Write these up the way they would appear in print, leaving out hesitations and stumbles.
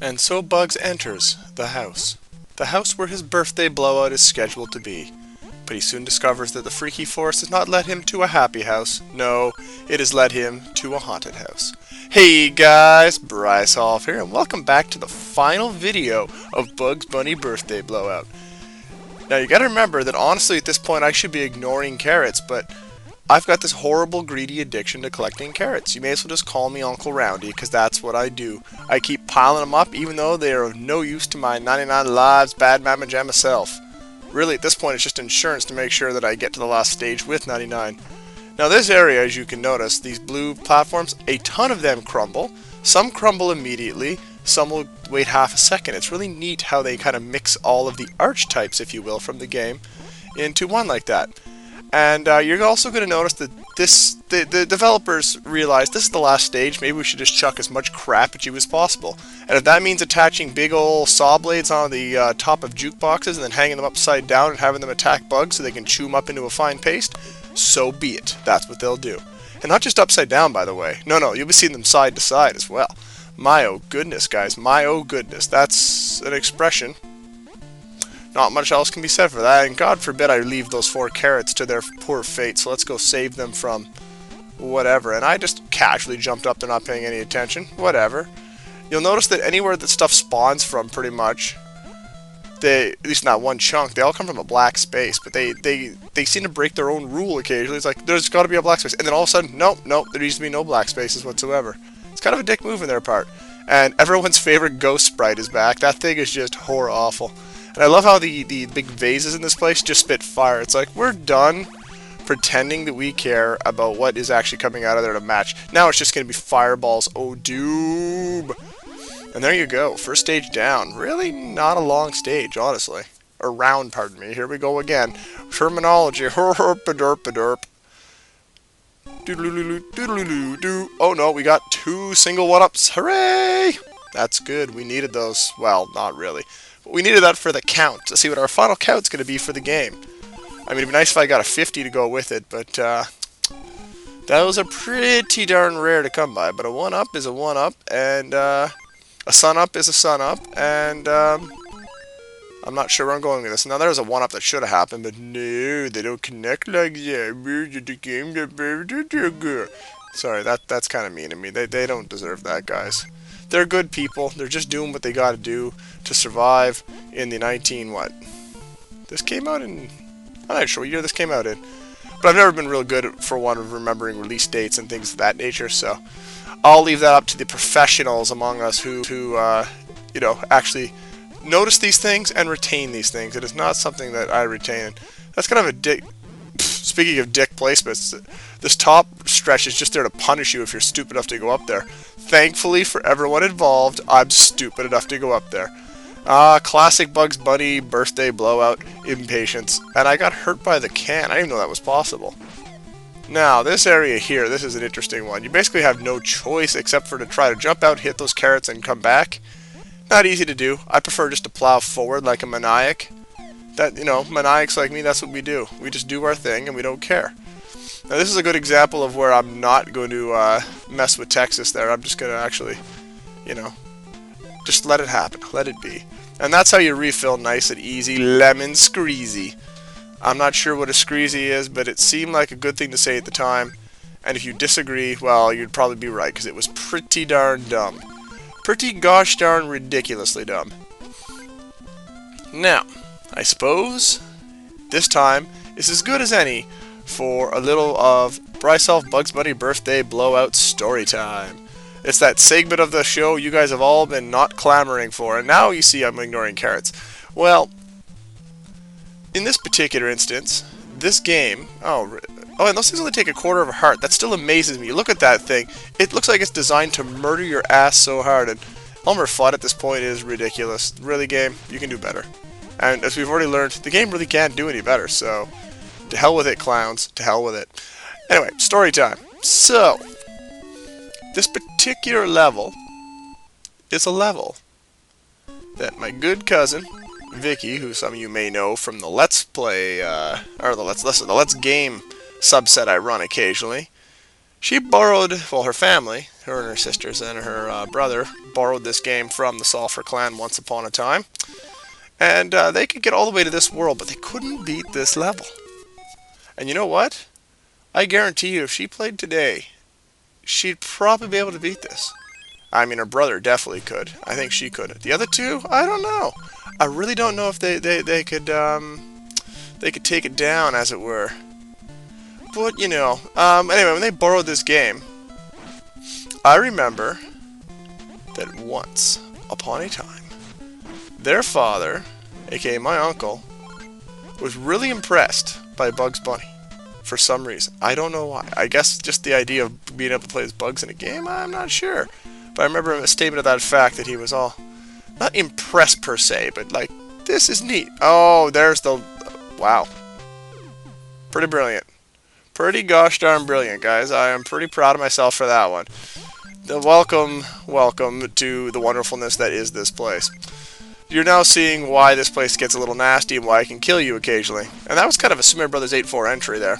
And so Bugs enters the house where his birthday blowout is scheduled to be. But he soon discovers that the freaky force has not led him to a happy house. No, it has led him to a haunted house. Hey guys, Bryce Hoff here, and welcome back to the final video of Bugs Bunny Birthday Blowout. Now you gotta remember that honestly at this point I should be ignoring carrots, but I've got this horrible greedy addiction to collecting carrots. You may as well just call me Uncle Roundy, because that's what I do. I keep piling them up even though they are of no use to my 99 lives bad Mama Jamma self. Really at this point it's just insurance to make sure that I get to the last stage with 99. Now this area, as you can notice, these blue platforms, a ton of them crumble. Some crumble immediately, some will wait half a second. It's really neat how they kind of mix all of the archetypes, if you will, from the game into one like that. And you're also going to notice that the developers realized this is the last stage, maybe we should just chuck as much crap at you as possible. And if that means attaching big old saw blades on the top of jukeboxes and then hanging them upside down and having them attack bugs so they can chew them up into a fine paste, so be it. That's what they'll do. And not just upside down, by the way. No, you'll be seeing them side to side as well. My oh goodness, guys. My oh goodness. That's an expression. Not much else can be said for that, and God forbid I leave those 4 carrots to their poor fate, so let's go save them from whatever. And I just casually jumped up, they're not paying any attention. Whatever. You'll notice that anywhere that stuff spawns from, pretty much, at least not one chunk, they all come from a black space, but they seem to break their own rule occasionally. It's like, there's got to be a black space, and then all of a sudden, nope, there needs to be no black spaces whatsoever. It's kind of a dick move on their part. And everyone's favorite ghost sprite is back. That thing is just horror awful. And I love how the big vases in this place just spit fire. It's like, we're done pretending that we care about what is actually coming out of there to match. Now it's just going to be fireballs. Oh, doom. And there you go. First stage down. Really not a long stage, honestly. Or round, pardon me. Here we go again. Terminology. Herp-a-derp-a-derp. Doodle-doo-doo-doo-doo-doo. Oh no, we got 2 single one-ups. Hooray! That's good. We needed those. Well, not really. But we needed that for the count, to see what our final count's going to be for the game. I mean, it'd be nice if I got a 50 to go with it, but those are pretty darn rare to come by. But a 1-up is a 1-up, and a sun-up is a sun-up, and I'm not sure where I'm going with this. Now, there's a 1-up that should have happened, but no, they don't connect like that. Sorry, that's kind of mean to me. They don't deserve that, guys. They're good people. They're just doing what they got to do to survive in the what? This came out in... I'm not sure what year this came out in. But I've never been real good for one of remembering release dates and things of that nature, so I'll leave that up to the professionals among us who you know, actually notice these things and retain these things. It is not something that I retain. That's kind of a dick... Speaking of dick placements, this top stretch is just there to punish you if you're stupid enough to go up there. Thankfully for everyone involved, I'm stupid enough to go up there. Classic Bugs Bunny birthday blowout impatience. And I got hurt by the can. I didn't even know that was possible. Now, this area here, this is an interesting one. You basically have no choice except for to try to jump out, hit those carrots, and come back. Not easy to do. I prefer just to plow forward like a maniac. That, you know, maniacs like me, that's what we do. We just do our thing and we don't care. Now this is a good example of where I'm not going to mess with Texas there. I'm just going to actually, you know, just let it happen. Let it be. And that's how you refill nice and easy lemon squeezy. I'm not sure what a squeezy is, but it seemed like a good thing to say at the time. And if you disagree, well, you'd probably be right, because it was pretty darn dumb. Pretty gosh darn ridiculously dumb. Now, I suppose this time is as good as any for a little of Bryce Hoff Bugs Bunny Birthday Blowout story time. It's that segment of the show you guys have all been not clamoring for, and now you see I'm ignoring carrots. Well, in this particular instance, this game... Oh, and those things only take a quarter of a heart. That still amazes me. Look at that thing. It looks like it's designed to murder your ass so hard, and Elmer Fudd at this point is ridiculous. Really, game? You can do better. And as we've already learned, the game really can't do any better, so to hell with it, clowns. To hell with it. Anyway, story time. So, this particular level is a level that my good cousin, Vicky, who some of you may know from the Let's Play, or the Let's Game subset I run occasionally, she borrowed, well, her family Her and her sisters and her brother borrowed this game from the Sulphur clan once upon a time. And they could get all the way to this world, but they couldn't beat this level. And you know what? I guarantee you, if she played today, she'd probably be able to beat this. I mean, her brother definitely could. I think she could. The other two, I don't know. I really don't know if they could take it down, as it were. But, you know, anyway, when they borrowed this game, I remember that once upon a time, their father, aka my uncle, was really impressed by Bugs Bunny for some reason. I don't know why. I guess just the idea of being able to play as Bugs in a game, I'm not sure. But I remember a statement of that fact that he was all, not impressed per se, but like, this is neat. Oh, there's the, wow. Pretty brilliant. Pretty gosh darn brilliant, guys. I am pretty proud of myself for that one. Welcome to the wonderfulness that is this place. You're now seeing why this place gets a little nasty and why I can kill you occasionally. And that was kind of a Super Mario Brothers 8-4 entry there.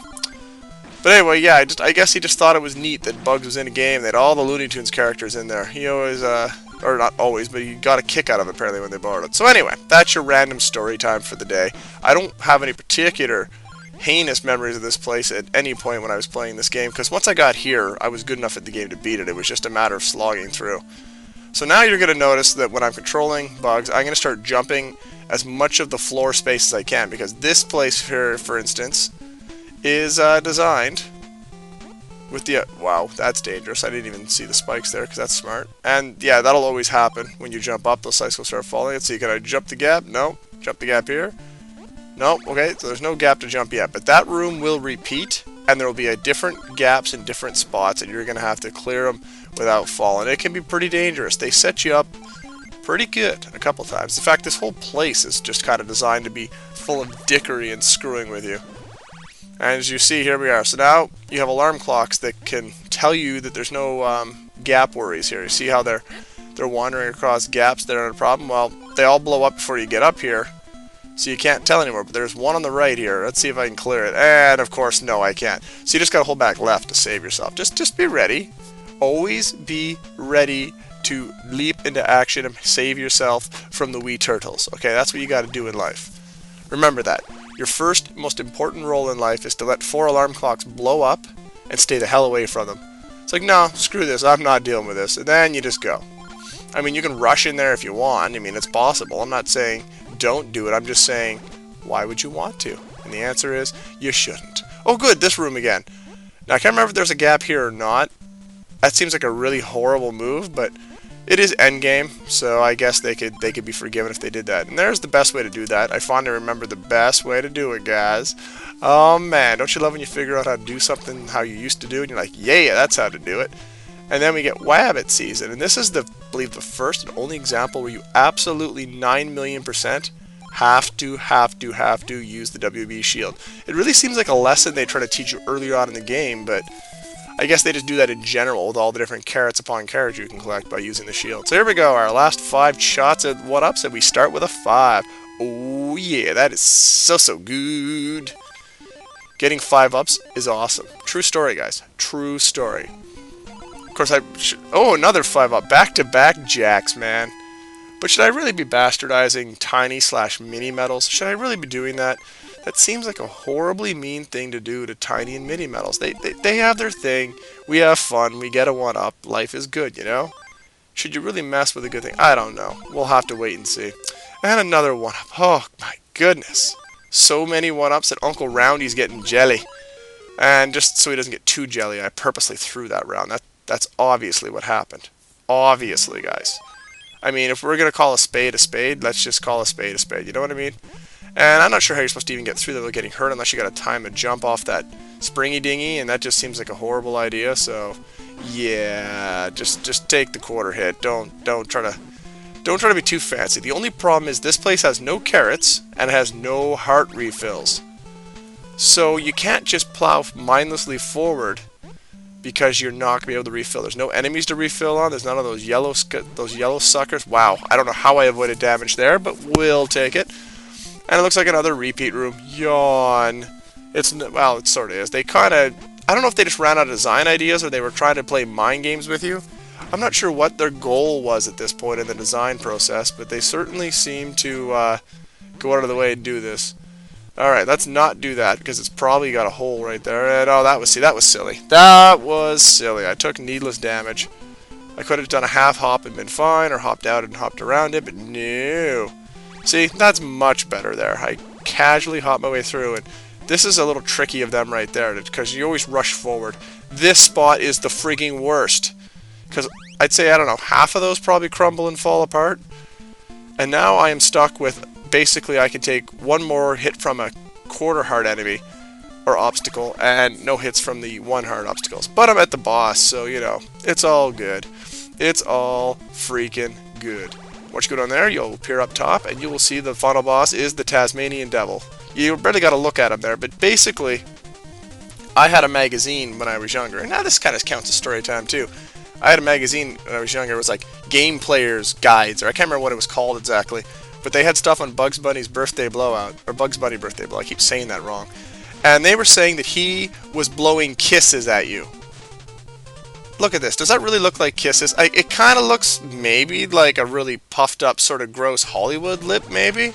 But anyway, yeah, I guess he just thought it was neat that Bugs was in a game, that all the Looney Tunes characters in there. He always, or not always, but he got a kick out of it apparently when they borrowed it. So anyway, that's your random story time for the day. I don't have any particular heinous memories of this place at any point when I was playing this game, because once I got here, I was good enough at the game to beat it. It was just a matter of slogging through. So now you're going to notice that when I'm controlling Bugs, I'm going to start jumping as much of the floor space as I can, because this place here, for instance, is designed with the... wow, that's dangerous. I didn't even see the spikes there, because that's smart. And yeah, that'll always happen. When you jump up, those spikes will start falling. Let's see, can I jump the gap? No. Jump the gap here? No. Okay, so there's no gap to jump yet. But that room will repeat, and there will be different gaps in different spots, and you're going to have to clear them without falling. It can be pretty dangerous. They set you up pretty good a couple times. In fact, this whole place is just kind of designed to be full of dickery and screwing with you. And as you see, here we are. So now you have alarm clocks that can tell you that there's no gap worries here. You see how they're wandering across gaps that are a problem? Well, they all blow up before you get up here, so you can't tell anymore. But there's one on the right here. Let's see if I can clear it. And of course, no, I can't. So you just gotta hold back left to save yourself. Just be ready. Always be ready to leap into action and save yourself from the wee turtles. Okay, that's what you gotta do in life. Remember that. Your first, most important role in life is to let 4 alarm clocks blow up and stay the hell away from them. It's like, no, screw this, I'm not dealing with this. And then you just go. I mean, you can rush in there if you want. I mean, it's possible. I'm not saying don't do it. I'm just saying, why would you want to? And the answer is, you shouldn't. Oh, good, this room again. Now, I can't remember if there's a gap here or not. That seems like a really horrible move, but it is endgame, so I guess they could be forgiven if they did that. And there's the best way to do that. I finally remember the best way to do it, guys. Oh man, don't you love when you figure out how to do something how you used to do, and you're like, yeah, that's how to do it. And then we get Wabbit Season, and this is I believe the first and only example where you absolutely 9,000,000% have to use the WB shield. It really seems like a lesson they try to teach you earlier on in the game, but I guess they just do that in general with all the different carrots upon carrots you can collect by using the shield. So here we go, our last 5 shots at 1-ups, and we start with a 5. Oh yeah, that is so good. Getting 5-ups is awesome. True story, guys. True story. Of course, oh, another 5-up. Back-to-back jacks, man. But should I really be bastardizing tiny/mini medals? Should I really be doing that? That seems like a horribly mean thing to do to tiny and mini medals. They have their thing. We have fun. We get a 1-up. Life is good, you know? Should you really mess with a good thing? I don't know. We'll have to wait and see. And another 1-up. Oh, my goodness. So many 1-ups that Uncle Roundy's getting jelly. And just so he doesn't get too jelly, I purposely threw that round. That's obviously what happened. Obviously, guys. I mean, if we're going to call a spade, let's just call a spade. You know what I mean? And I'm not sure how you're supposed to even get through that without getting hurt unless you got a time to jump off that springy dingy, and that just seems like a horrible idea. So, yeah, just take the quarter hit. Don't try to be too fancy. The only problem is this place has no carrots and it has no heart refills. So you can't just plow mindlessly forward because you're not going to be able to refill. There's no enemies to refill on. There's none of those yellow suckers. Wow, I don't know how I avoided damage there, but we'll take it. And it looks like another repeat room. Yawn. Well, it sort of is. They kind of... I don't know if they just ran out of design ideas or they were trying to play mind games with you. I'm not sure what their goal was at this point in the design process, but they certainly seem to go out of the way and do this. Alright, let's not do that because it's probably got a hole right there. And oh, that was silly. That was silly. I took needless damage. I could have done a half hop and been fine, or hopped out and hopped around it, but no. See, that's much better there. I casually hopped my way through, and this is a little tricky of them right there because you always rush forward. This spot is the freaking worst because I'd say, I don't know, half of those probably crumble and fall apart. And now I am stuck with, basically I can take one more hit from a quarter heart enemy or obstacle and no hits from the 1 heart obstacles. But I'm at the boss, so you know, it's all good. It's all freaking good. Once you go down there, you'll appear up top and you will see the final boss is the Tasmanian Devil. You really got to look at him there, but basically I had a magazine when I was younger, and now this kind of counts as story time too. I had a magazine when I was younger. It was like Game Players Guides, or I can't remember what it was called exactly, but they had stuff on Bugs Bunny's birthday blowout, or Bugs Bunny birthday blowout. I keep saying that wrong. And they were saying that he was blowing kisses at you. Look at this. Does that really look like kisses? It kind of looks maybe like a really puffed up sort of gross Hollywood lip maybe.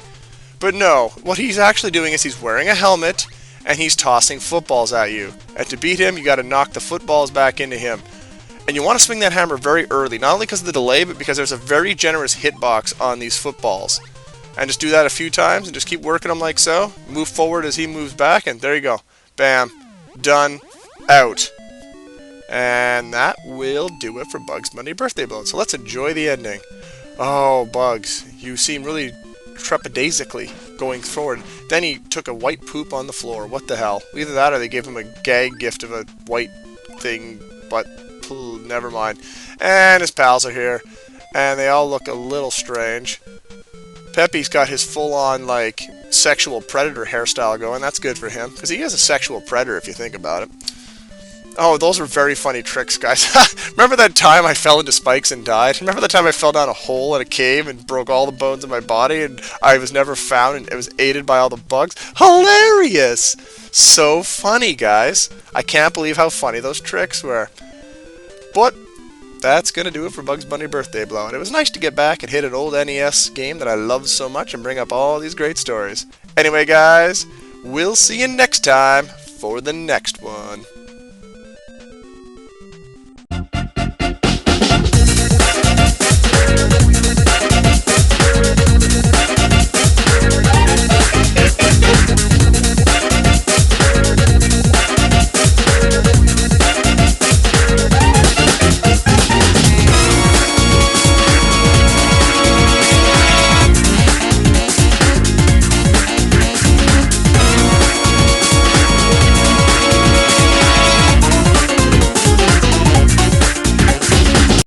But no, what he's actually doing is he's wearing a helmet and he's tossing footballs at you. And to beat him, you got to knock the footballs back into him. And you want to swing that hammer very early, not only because of the delay, but because there's a very generous hitbox on these footballs. And just do that a few times and just keep working them like so. Move forward as he moves back, and there you go. Bam. Done. Out. And that will do it for Bugs Bunny Birthday Blowout. So let's enjoy the ending. Oh, Bugs, you seem really trepidazically going forward. Then he took a white poop on the floor. What the hell? Either that or they gave him a gag gift of a white thing, but never mind. And his pals are here, and they all look a little strange. Pepe's got his full-on, like, sexual predator hairstyle going. That's good for him, because he is a sexual predator if you think about it. Oh, those were very funny tricks, guys. Remember that time I fell into spikes and died? Remember the time I fell down a hole in a cave and broke all the bones in my body and I was never found and it was aided by all the bugs? Hilarious! So funny, guys. I can't believe how funny those tricks were. But that's going to do it for Bugs Bunny Birthday Blowout. It was nice to get back and hit an old NES game that I love so much and bring up all these great stories. Anyway, guys, we'll see you next time for the next one.